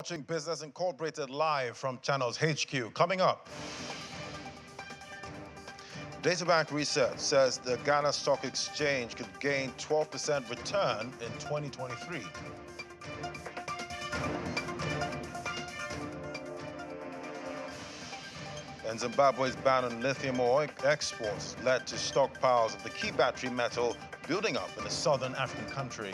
Watching Business Incorporated live from Channels HQ. Coming up, Databank Research says the Ghana Stock Exchange could gain 12% return in 2023. And Zimbabwe's ban on lithium oil exports led to stockpiles of the key battery metal building up in the southern African country.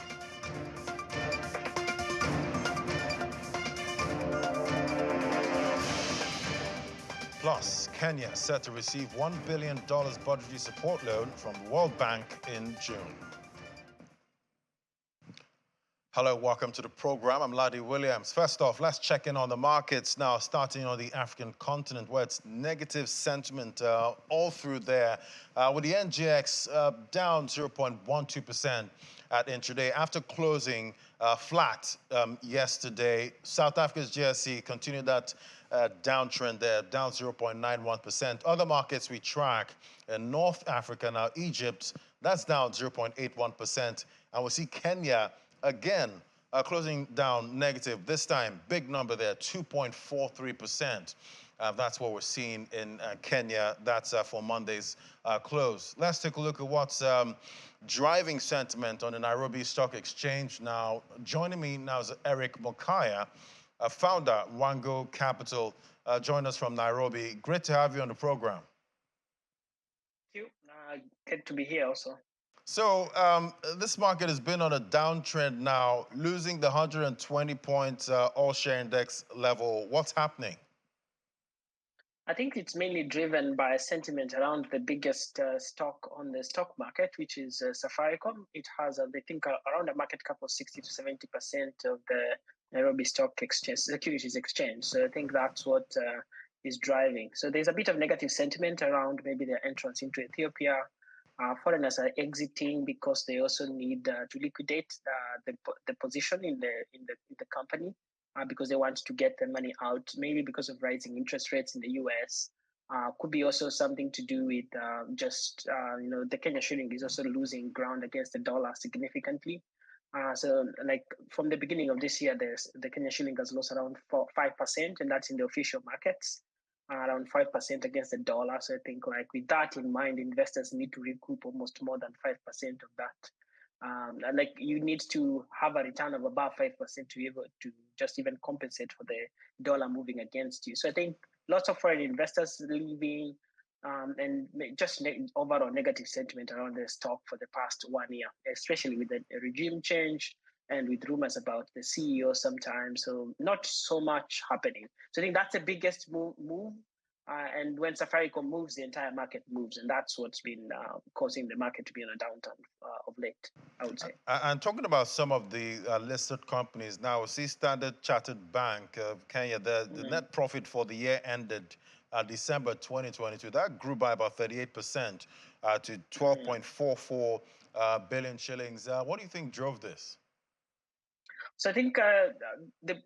Plus, Kenya set to receive $1 billion budgetary support loan from the World Bank in June. Hello, welcome to the program. I'm Ladi Williams. First off, let's check in on the markets now, starting on the African continent, where it's negative sentiment all through there, with the NGX down 0.12% at intraday after closing flat yesterday. South Africa's GSE continued that downtrend there, down 0.91%. Other markets we track in North Africa now, Egypt, that's down 0.81%. And we see Kenya again closing down negative. This time, big number there, 2.43%. That's what we're seeing in Kenya. That's for Monday's close. Let's take a look at what's driving sentiment on the Nairobi Stock Exchange now. Joining me now is Eric Mokaya, founder, Wango Capital. Join us from Nairobi. Great to have you on the program. Thank you. Good to be here also. So this market has been on a downtrend now, losing the 120-point all-share index level. What's happening? I think it's mainly driven by sentiment around the biggest stock on the stock market, which is Safaricom. It has, I think, around a market cap of 60 to 70% of the Nairobi Stock Exchange, Securities Exchange. So I think that's what is driving. So there's a bit of negative sentiment around maybe their entrance into Ethiopia. Foreigners are exiting because they also need to liquidate the position in the company because they want to get the money out, maybe because of rising interest rates in the US. Could be also something to do with the Kenya shilling is also losing ground against the dollar significantly. So like from the beginning of this year, the Kenya shilling has lost around 5%, and that's in the official markets. Around 5% against the dollar. So I think like with that in mind, investors need to recoup almost more than 5% of that. Like you need to have a return of above 5% to be able to just even compensate for the dollar moving against you. So I think lots of foreign investors leaving and just overall negative sentiment around the stock for the past 1 year, especially with the regime change and with rumors about the CEO sometimes. So not so much happening. So I think that's the biggest move. And when Safaricom moves, the entire market moves. And that's what's been causing the market to be on a downturn of late, I would say. And talking about some of the listed companies now, we see Standard Chartered Bank of Kenya, the net profit for the year ended December 2022. That grew by about 38% to 12.44 billion shillings. What do you think drove this? So I think the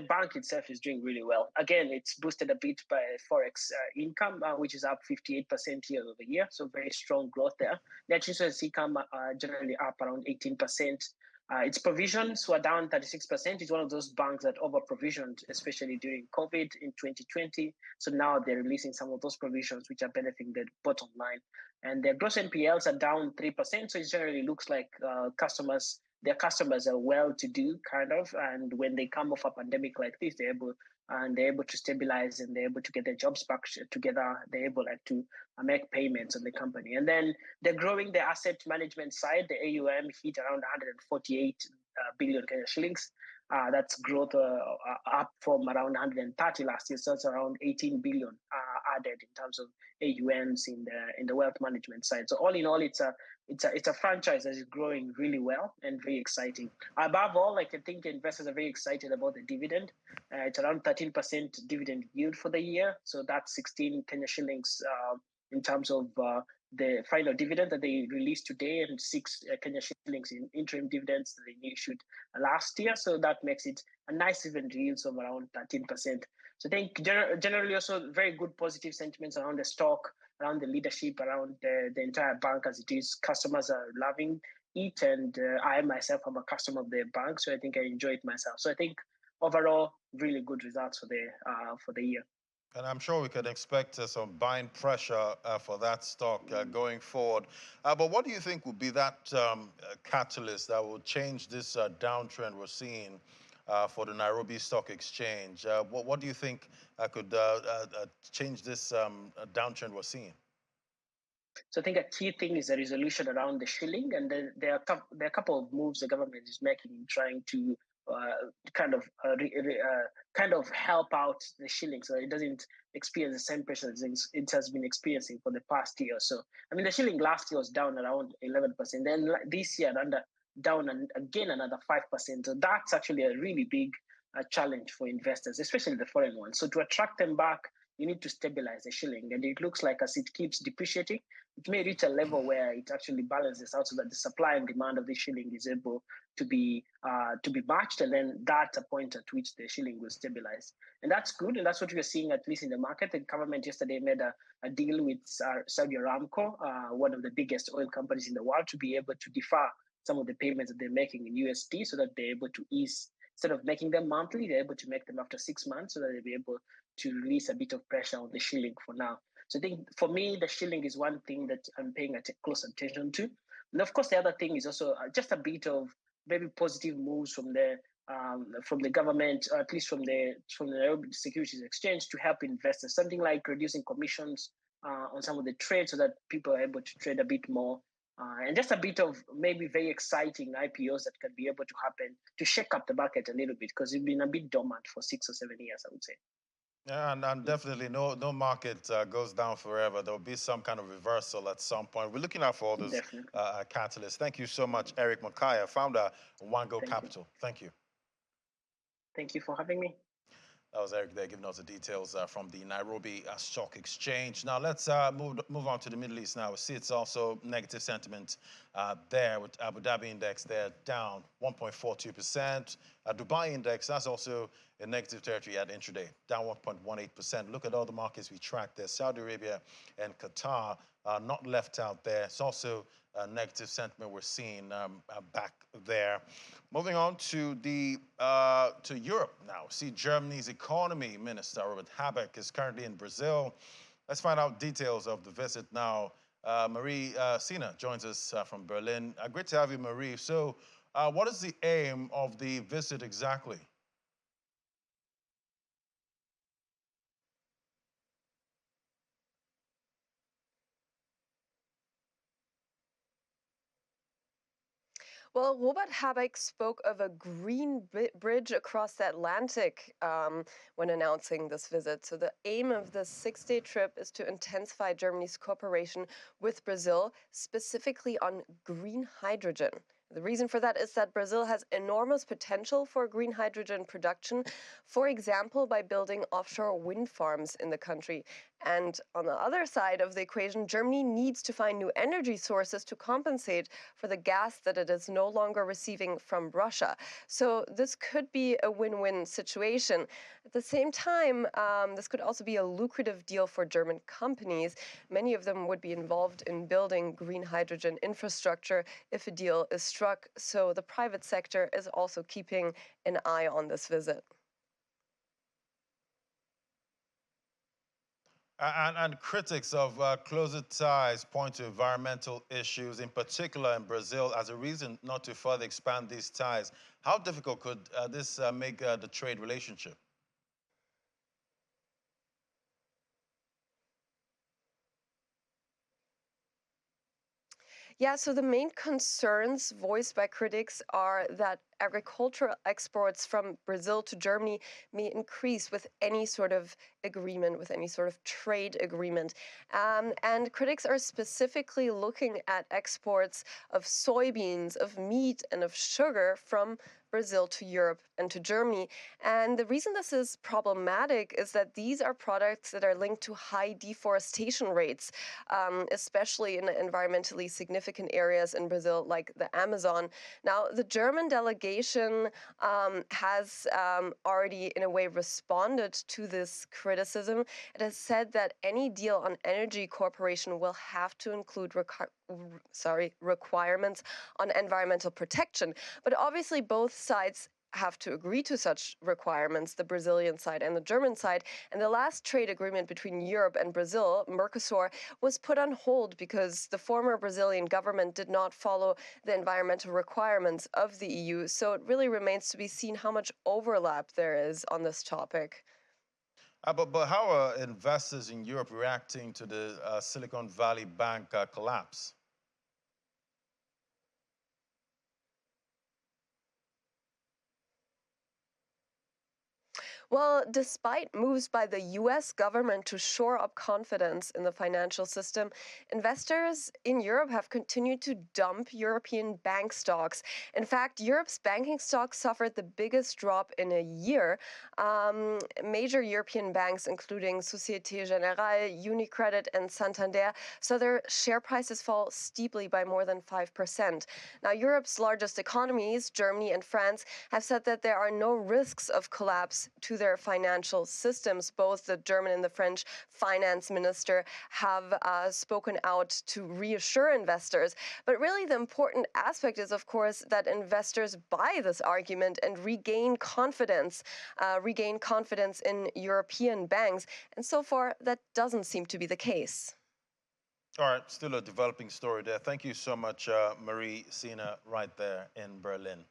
bank itself is doing really well. Again, it's boosted a bit by forex income, which is up 58% year over year. So very strong growth there. Net interest income generally up around 18%. Its provisions were down 36%. It's one of those banks that over-provisioned, especially during COVID in 2020. So now they're releasing some of those provisions, which are benefiting the bottom line. And their gross NPLs are down 3%. So it generally looks like their customers are well-to-do, kind of, and when they come off a pandemic like this, they're able to stabilize and they're able to get their jobs back together. They're able to make payments on the company, and then they're growing the asset management side. The AUM hit around 148 billion Kenya shillings. That's growth up from around 130 last year. So it's around 18 billion added in terms of AUMs in the wealth management side. So all in all, it's a franchise that is growing really well and very exciting. Above all, like I think investors are very excited about the dividend. It's around 13% dividend yield for the year. So that's 16 Kenya shillings in terms of the final dividend that they released today, and 6 Kenya shillings in interim dividends that they issued last year. So that makes it a nice dividend yield of around 13%. So I think generally also very good positive sentiments around the stock, around the leadership, around the entire bank as it is. Customers are loving it, and I myself am a customer of the bank, so I think I enjoy it myself. So I think overall, really good results for the year. And I'm sure we could expect some buying pressure for that stock going forward. But what do you think would be that catalyst that will change this downtrend we're seeing for the Nairobi Stock Exchange? What do you think could change this downtrend we're seeing? So I think a key thing is the resolution around the shilling, and there are a couple of moves the government is making in trying to uh, kind of help out the shilling so that it doesn't experience the same pressure it has been experiencing for the past year or so. I mean, the shilling last year was down around 11%, then this year down again another 5%. So that's actually a really big challenge for investors, especially the foreign ones. So to attract them back, you need to stabilize the shilling, and it looks like as it keeps depreciating, it may reach a level where it actually balances out so that the supply and demand of the shilling is able to be matched, and then that's a point at which the shilling will stabilize. And that's good, and that's what we're seeing at least in the market. The government yesterday made a deal with Saudi Aramco, one of the biggest oil companies in the world, to be able to defer some of the payments that they're making in USD so that they're able to ease. Instead of making them monthly, they're able to make them after 6 months so that they'll be able to release a bit of pressure on the shilling for now. So I think for me, the shilling is one thing that I'm paying close attention to. And of course, the other thing is also just a bit of very positive moves from the government, or at least from the Nairobi Securities Exchange, to help investors. Something like reducing commissions on some of the trades so that people are able to trade a bit more. And just a bit of maybe very exciting IPOs that can be able to happen to shake up the market a little bit, because it's been a bit dormant for 6 or 7 years, I would say. Yeah, and definitely no market goes down forever. There'll be some kind of reversal at some point. We're looking out for all those Definitely. catalysts. Thank you so much, Eric Makaya, founder of One Go Capital. Thank you. Thank you for having me. That was Eric there giving us the details from the Nairobi Stock Exchange. Now let's move on to the Middle East now. We see it's also negative sentiment there, with Abu Dhabi index there down 1.42%. Dubai index, that's also in negative territory at intraday, down 1.18%. Look at all the markets we track there. Saudi Arabia and Qatar are not left out there. It's also negative sentiment we're seeing back there. Moving on to Europe now. See, Germany's economy minister, Robert Habeck, is currently in Brazil. Let's find out details of the visit now. Marie Sina joins us from Berlin. Great to have you, Marie. So what is the aim of the visit exactly? Well, Robert Habeck spoke of a green bridge across the Atlantic when announcing this visit. So the aim of this 6-day trip is to intensify Germany's cooperation with Brazil, specifically on green hydrogen. The reason for that is that Brazil has enormous potential for green hydrogen production, for example, by building offshore wind farms in the country. And on the other side of the equation, Germany needs to find new energy sources to compensate for the gas that it is no longer receiving from Russia. So this could be a win-win situation. At the same time, this could also be a lucrative deal for German companies. Many of them would be involved in building green hydrogen infrastructure if a deal is struck. So the private sector is also keeping an eye on this visit. And critics of closer ties point to environmental issues, in particular in Brazil, as a reason not to further expand these ties. How difficult could this make the trade relationship? Yeah, so the main concerns voiced by critics are that agricultural exports from Brazil to Germany may increase with any sort of agreement, with any sort of trade agreement. And critics are specifically looking at exports of soybeans, of meat, and of sugar from Brazil to Europe and to Germany. And the reason this is problematic is that these are products that are linked to high deforestation rates, especially in environmentally significant areas in Brazil, like the Amazon. Now, the German delegation has already, in a way, responded to this criticism. It has said that any deal on energy cooperation will have to include requirements on environmental protection. But obviously, both sides have to agree to such requirements, the Brazilian side and the German side. And the last trade agreement between Europe and Brazil, Mercosur, was put on hold because the former Brazilian government did not follow the environmental requirements of the EU. So it really remains to be seen how much overlap there is on this topic. But how are investors in Europe reacting to the Silicon Valley Bank collapse? Well, despite moves by the US government to shore up confidence in the financial system, investors in Europe have continued to dump European bank stocks. In fact, Europe's banking stocks suffered the biggest drop in a year. Major European banks, including Societe Generale, UniCredit, and Santander, saw their share prices fall steeply by more than 5%. Now, Europe's largest economies, Germany and France, have said that there are no risks of collapse to their financial systems. Both the German and the French finance minister have spoken out to reassure investors. But really, the important aspect is, of course, that investors buy this argument and regain confidence in European banks. And so far, that doesn't seem to be the case. All right, still a developing story there. Thank you so much, Marie Sina, right there in Berlin.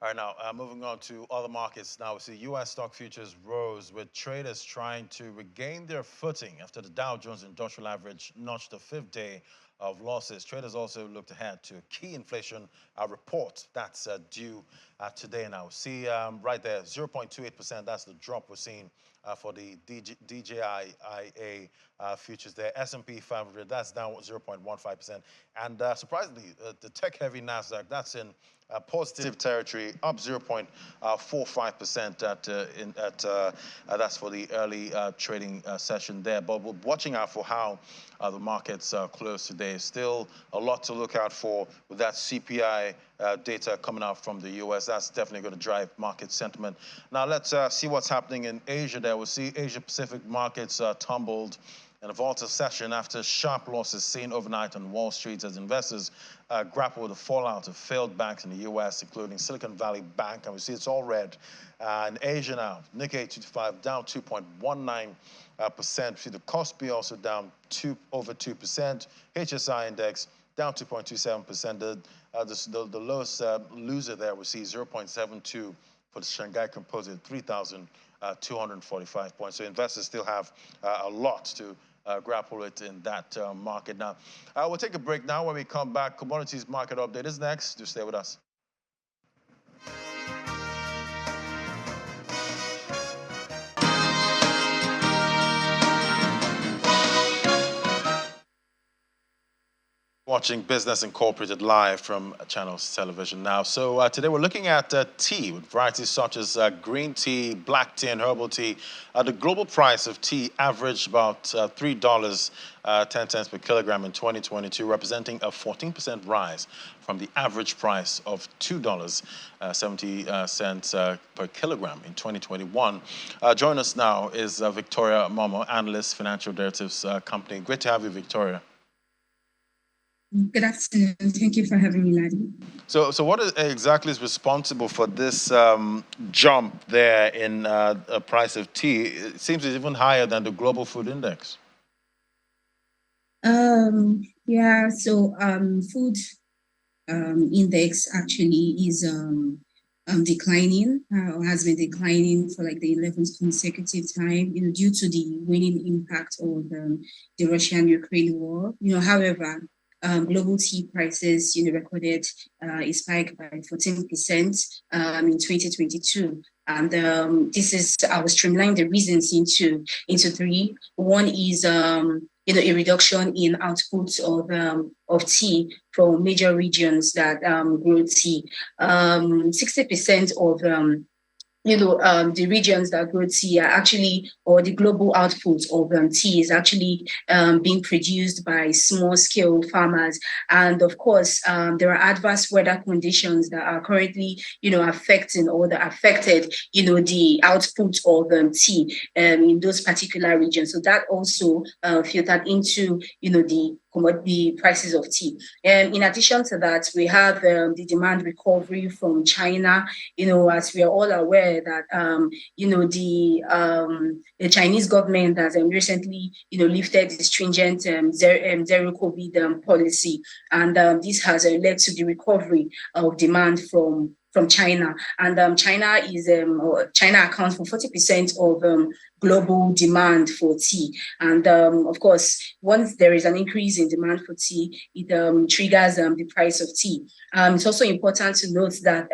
All right, now moving on to other markets. Now we see U.S. stock futures rose with traders trying to regain their footing after the Dow Jones Industrial Average notched the fifth day of losses. Traders also looked ahead to a key inflation report that's due today. Now see right there, 0.28%. That's the drop we're seeing for the DJIA futures there. S&P 500, that's down 0.15%. And surprisingly, the tech-heavy NASDAQ, that's in positive territory, up 0.45% that's for the early trading session there. But we're watching out for how the markets close today. Still a lot to look out for with that CPI data coming out from the U.S. That's definitely going to drive market sentiment. Now let's see what's happening in Asia there. We'll see Asia-Pacific markets tumbled in a volatile session after sharp losses seen overnight on Wall Street as investors grapple with the fallout of failed banks in the U.S., including Silicon Valley Bank, and we see it's all red. In Asia now, Nikkei 225 down 2.19%. We see the Kospi also down over 2%. HSI index down 2.27%. The lowest loser there we see 0.72 for the Shanghai Composite, 3,245 points. So investors still have a lot to grapple with in that market. Now, we'll take a break now. When we come back, commodities market update is next. Do stay with us. Watching Business Incorporated live from Channels Television now. So today we're looking at tea with varieties such as green tea, black tea, and herbal tea. The global price of tea averaged about $3.10 per kilogram in 2022, representing a 14% rise from the average price of $2.70 per kilogram in 2021. Join us now is Victoria Momo, analyst, financial derivatives company. Great to have you, Victoria. Good afternoon. Thank you for having me, Ladi. So what exactly is responsible for this jump there in the price of tea? It seems it's even higher than the global food index. Yeah, so food index actually is declining, or has been declining for like the 11th consecutive time, due to the waning impact of the Russian-Ukraine war. However, global tea prices, recorded a spike by 14% in 2022. And this is, I will streamline the reasons into three. One is, a reduction in output of tea from major regions that grow tea. 60% of the regions that grow tea are actually, or the global output of tea is actually being produced by small-scale farmers. And of course, there are adverse weather conditions that are currently, affecting or that affected, the output of tea in those particular regions. So that also filtered into, the the prices of tea. And in addition to that, we have the demand recovery from China. As we are all aware that the Chinese government has recently lifted the stringent zero COVID policy, and this has led to the recovery of demand from China. And China accounts for 40% of global demand for tea. And of course, once there is an increase in demand for tea, it triggers the price of tea. It's also important to note that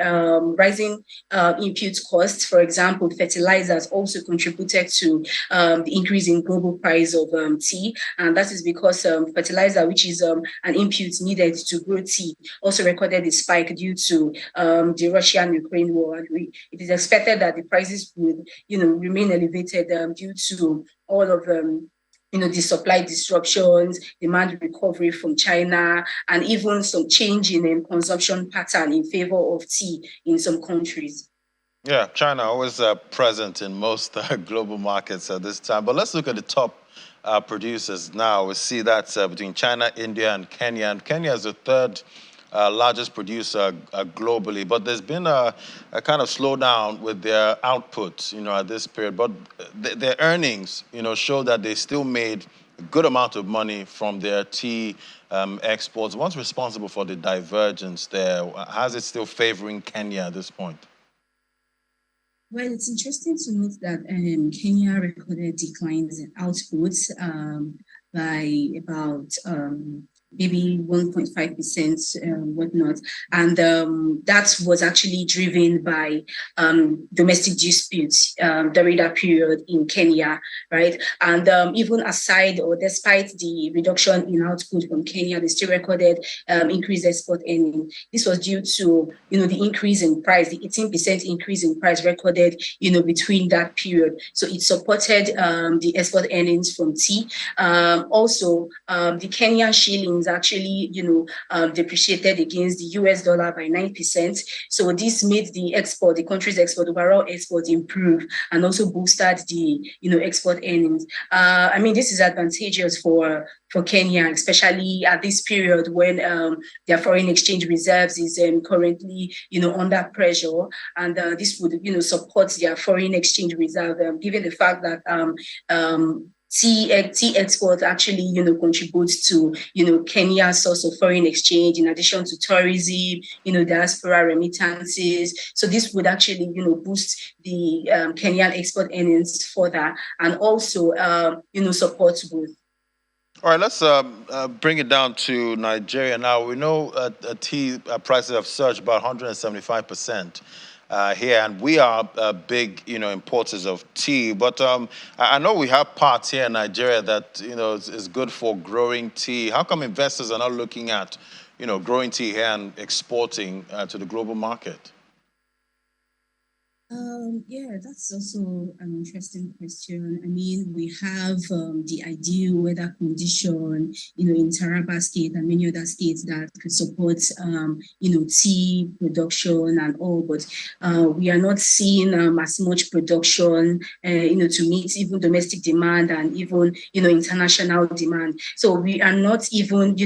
rising input costs, for example, fertilizers, also contributed to the increase in global price of tea. And that is because fertilizer, which is an input needed to grow tea, also recorded a spike due to the Russian-Ukraine war. And it is expected that the prices would remain elevated due to all of the supply disruptions, demand recovery from China, and even some change in consumption pattern in favor of tea in some countries. Yeah, China always present in most global markets at this time. But let's look at the top producers now. We see that between China, India, and Kenya. And Kenya is the third largest producer globally. But there's been a kind of slowdown with their output, at this period. But their earnings, show that they still made a good amount of money from their tea exports. What's responsible for the divergence there? How's it still favoring Kenya at this point? Well, it's interesting to note that Kenya recorded declines in outputs by about maybe 1.5%, whatnot. And that was actually driven by domestic disputes during that period in Kenya, right? And even aside or despite the reduction in output from Kenya, they still recorded increased export earnings. This was due to, the increase in price, the 18% increase in price recorded, between that period. So it supported the export earnings from tea. Also, the Kenyan shilling actually, depreciated against the US dollar by 9%. So this made the country's overall export improve, and also boosted the, export earnings. This is advantageous for Kenya, especially at this period when their foreign exchange reserves is currently, under pressure, and this would, support their foreign exchange reserve, given the fact that tea export actually, contributes to, Kenya's source of foreign exchange, in addition to tourism, diaspora remittances. So this would actually, boost the Kenyan export earnings further, and also, support growth. All right, let's bring it down to Nigeria now. We know tea prices have surged about 175%. Here, and we are big, importers of tea. But I know we have parts here in Nigeria that, is good for growing tea. How come investors are not looking at, growing tea here and exporting to the global market? Yeah, that's also an interesting question. We have the ideal weather condition, in Taraba State and many other states that could support, tea production and all, but we are not seeing as much production, to meet even domestic demand and even, international demand. So we are not even,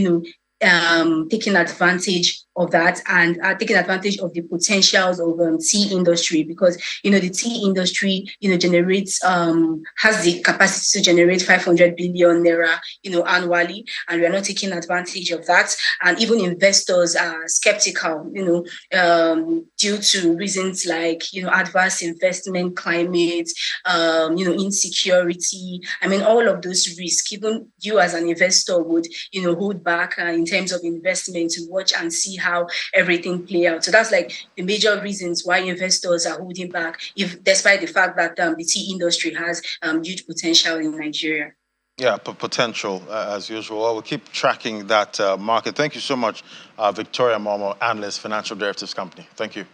taking advantage of that, and taking advantage of the potentials of tea industry, because the tea industry generates has the capacity to generate 500 billion naira annually, and we are not taking advantage of that. And even investors are skeptical due to reasons like adverse investment climate, insecurity. All of those risks, even you as an investor would hold back in terms of investment to watch and see how everything play out. So that's like the major reasons why investors are holding back, despite the fact that the tea industry has huge potential in Nigeria. Yeah, potential as usual. Well, we'll keep tracking that market. Thank you so much, Victoria Momo, analyst, financial derivatives company. Thank you.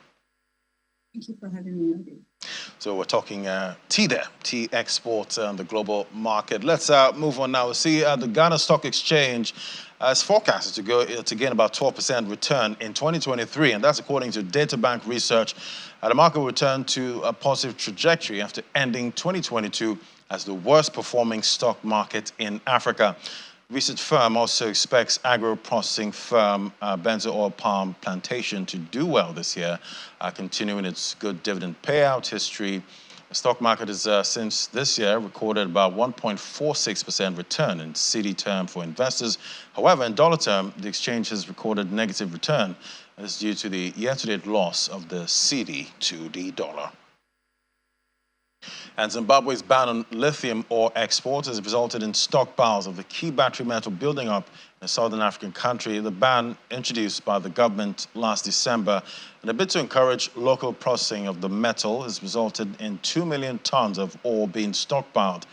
Thank you for having me. So we're talking tea there, tea exports on the global market. Let's move on now. We see the Ghana Stock Exchange is forecasted to gain about 12% return in 2023, and that's according to Data Bank research. The market will return to a positive trajectory after ending 2022 as the worst performing stock market in Africa. Research firm also expects agro-processing firm Benzo Oil Palm Plantation to do well this year, continuing its good dividend payout history. The stock market has since this year recorded about 1.46% return in CD term for investors. However, in dollar term, the exchange has recorded negative return. This is due to the year-to-date loss of the CD to the dollar. And Zimbabwe's ban on lithium ore exports has resulted in stockpiles of the key battery metal building up in a southern African country. The ban, introduced by the government last December in a bid to encourage local processing of the metal, has resulted in 2 million tons of ore being stockpiled. The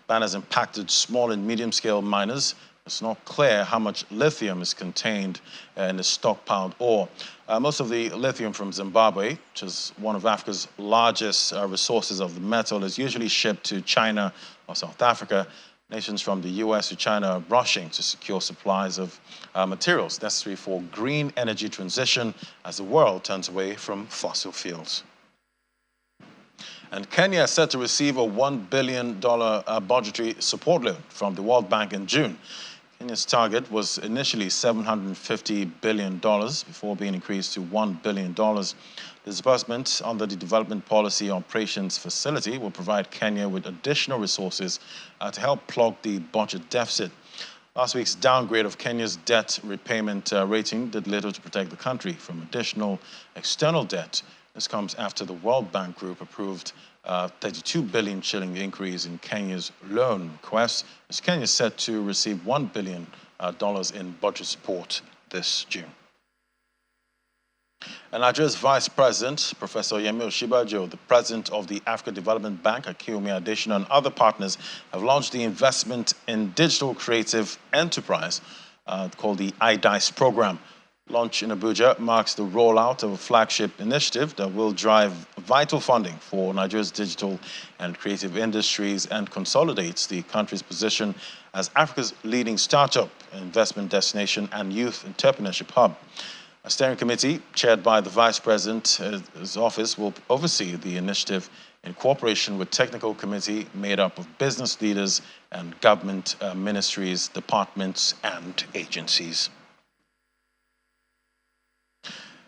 ban has impacted small and medium-scale miners. It's not clear how much lithium is contained in the stockpiled ore. Most of the lithium from Zimbabwe, which is one of Africa's largest resources of the metal, is usually shipped to China or South Africa. Nations from the US to China are rushing to secure supplies of materials necessary for green energy transition as the world turns away from fossil fuels. And Kenya is set to receive a $1 billion budgetary support loan from the World Bank in June. Kenya's target was initially $750 billion before being increased to $1 billion. The disbursement under the Development Policy Operations Facility will provide Kenya with additional resources to help plug the budget deficit. Last week's downgrade of Kenya's debt repayment rating did little to protect the country from additional external debt. This comes after the World Bank Group approved 32 billion shilling increase in Kenya's loan request, as Kenya is set to receive $1 billion in budget support this June. And Nigeria's Vice President, Professor Yemi Osinbajo, the President of the Africa Development Bank, Akiumi Adesina, and other partners have launched the Investment in Digital Creative Enterprise called the iDice program. Launch in Abuja marks the rollout of a flagship initiative that will drive vital funding for Nigeria's digital and creative industries and consolidates the country's position as Africa's leading startup, investment destination, and youth entrepreneurship hub. A steering committee chaired by the Vice President's office will oversee the initiative in cooperation with technical committee made up of business leaders and government ministries, departments, and agencies.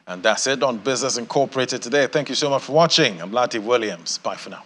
And that's it on Business Incorporated today. Thank you so much for watching. I'm Lati Williams. Bye for now.